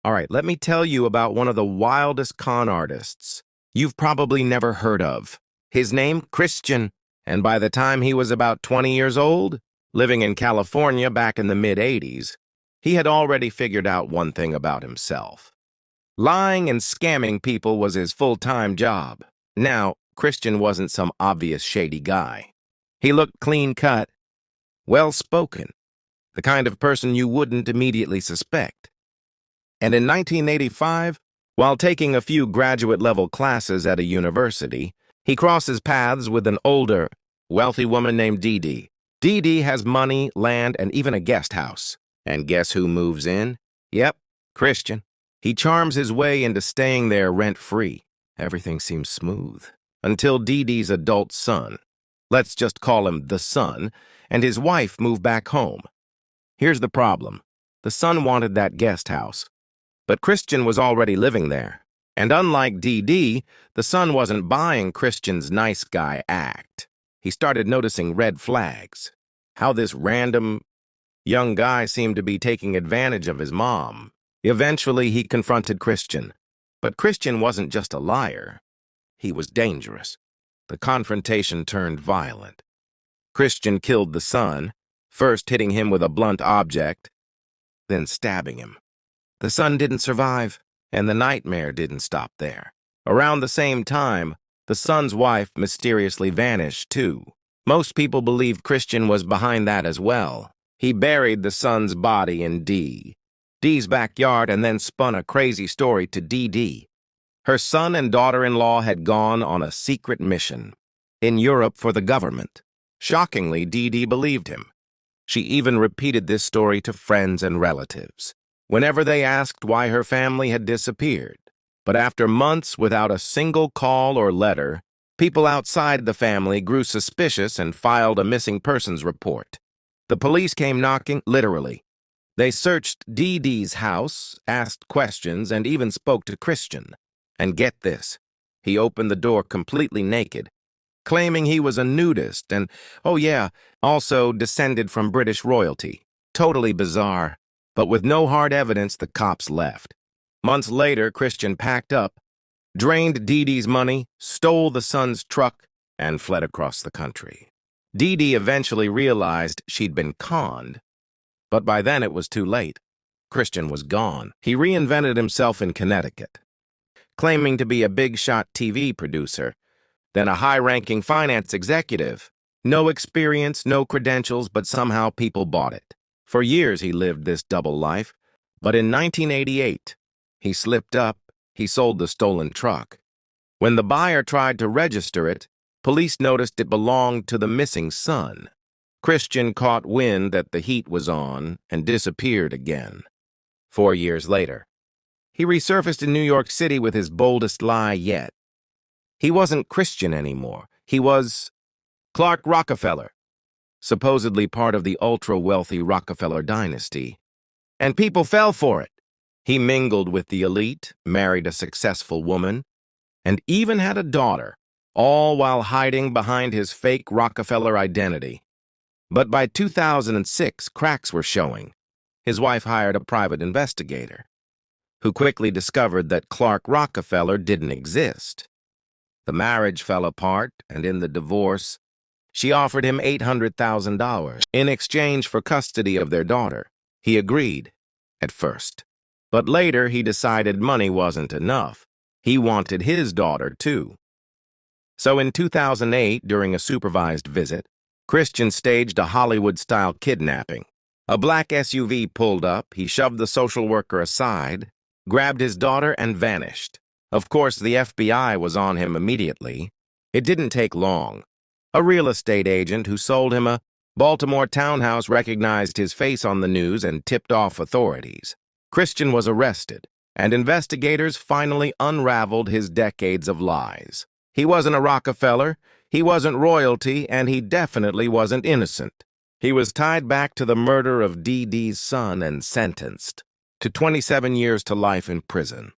All right, let me tell you about one of the wildest con artists you've probably never heard of. His name, Christian, and by the time he was about 20 years old, living in California back in the mid-'80s, he had already figured out one thing about himself. Lying and scamming people was his full-time job. Now, Christian wasn't some obvious shady guy. He looked clean-cut, well-spoken, the kind of person you wouldn't immediately suspect. And in 1985, while taking a few graduate-level classes at a university, he crosses paths with an older, wealthy woman named Dee Dee. Dee Dee has money, land, and even a guest house. And guess who moves in? Yep, Christian. He charms his way into staying there rent-free. Everything seems smooth. Until Dee Dee's adult son, let's just call him the son, and his wife move back home. Here's the problem. The son wanted that guest house, but Christian was already living there. And unlike Dee Dee, the son wasn't buying Christian's nice guy act. He started noticing red flags. How this random young guy seemed to be taking advantage of his mom. Eventually, he confronted Christian. But Christian wasn't just a liar. He was dangerous. The confrontation turned violent. Christian killed the son, first hitting him with a blunt object, then stabbing him. The son didn't survive, and the nightmare didn't stop there. Around the same time, the son's wife mysteriously vanished, too. Most people believe Christian was behind that as well. He buried the son's body in Dee's backyard and then spun a crazy story to Dee Dee. Her son and daughter-in-law had gone on a secret mission in Europe for the government. Shockingly, Dee Dee believed him. She even repeated this story to friends and relatives whenever they asked why her family had disappeared. But after months without a single call or letter, people outside the family grew suspicious and filed a missing persons report. The police came knocking, literally. They searched Dee Dee's house, asked questions, and even spoke to Christian. And get this, he opened the door completely naked, claiming he was a nudist and, oh yeah, also descended from British royalty. Totally bizarre. But with no hard evidence, the cops left. Months later, Christian packed up, drained Dee Dee's money, stole the son's truck, and fled across the country. Dee Dee eventually realized she'd been conned, but by then it was too late. Christian was gone. He reinvented himself in Connecticut, claiming to be a big-shot TV producer, then a high-ranking finance executive. No experience, no credentials, but somehow people bought it. For years he lived this double life, but in 1988, he slipped up, he sold the stolen truck. When the buyer tried to register it, police noticed it belonged to the missing son. Christian caught wind that the heat was on and disappeared again. 4 years later, he resurfaced in New York City with his boldest lie yet. He wasn't Christian anymore. He was Clark Rockefeller, supposedly part of the ultra-wealthy Rockefeller dynasty. And people fell for it. He mingled with the elite, married a successful woman, and even had a daughter, all while hiding behind his fake Rockefeller identity. But by 2006, cracks were showing. His wife hired a private investigator, who quickly discovered that Clark Rockefeller didn't exist. The marriage fell apart, and in the divorce, she offered him $800,000 in exchange for custody of their daughter. He agreed, at first. But later, he decided money wasn't enough. He wanted his daughter, too. So in 2008, during a supervised visit, Christian staged a Hollywood-style kidnapping. A black SUV pulled up, he shoved the social worker aside, grabbed his daughter, and vanished. Of course, the FBI was on him immediately. It didn't take long. A real estate agent who sold him a Baltimore townhouse recognized his face on the news and tipped off authorities. Christian was arrested, and investigators finally unraveled his decades of lies. He wasn't a Rockefeller, he wasn't royalty, and he definitely wasn't innocent. He was tied back to the murder of Dee Dee's son and sentenced to 27 years to life in prison.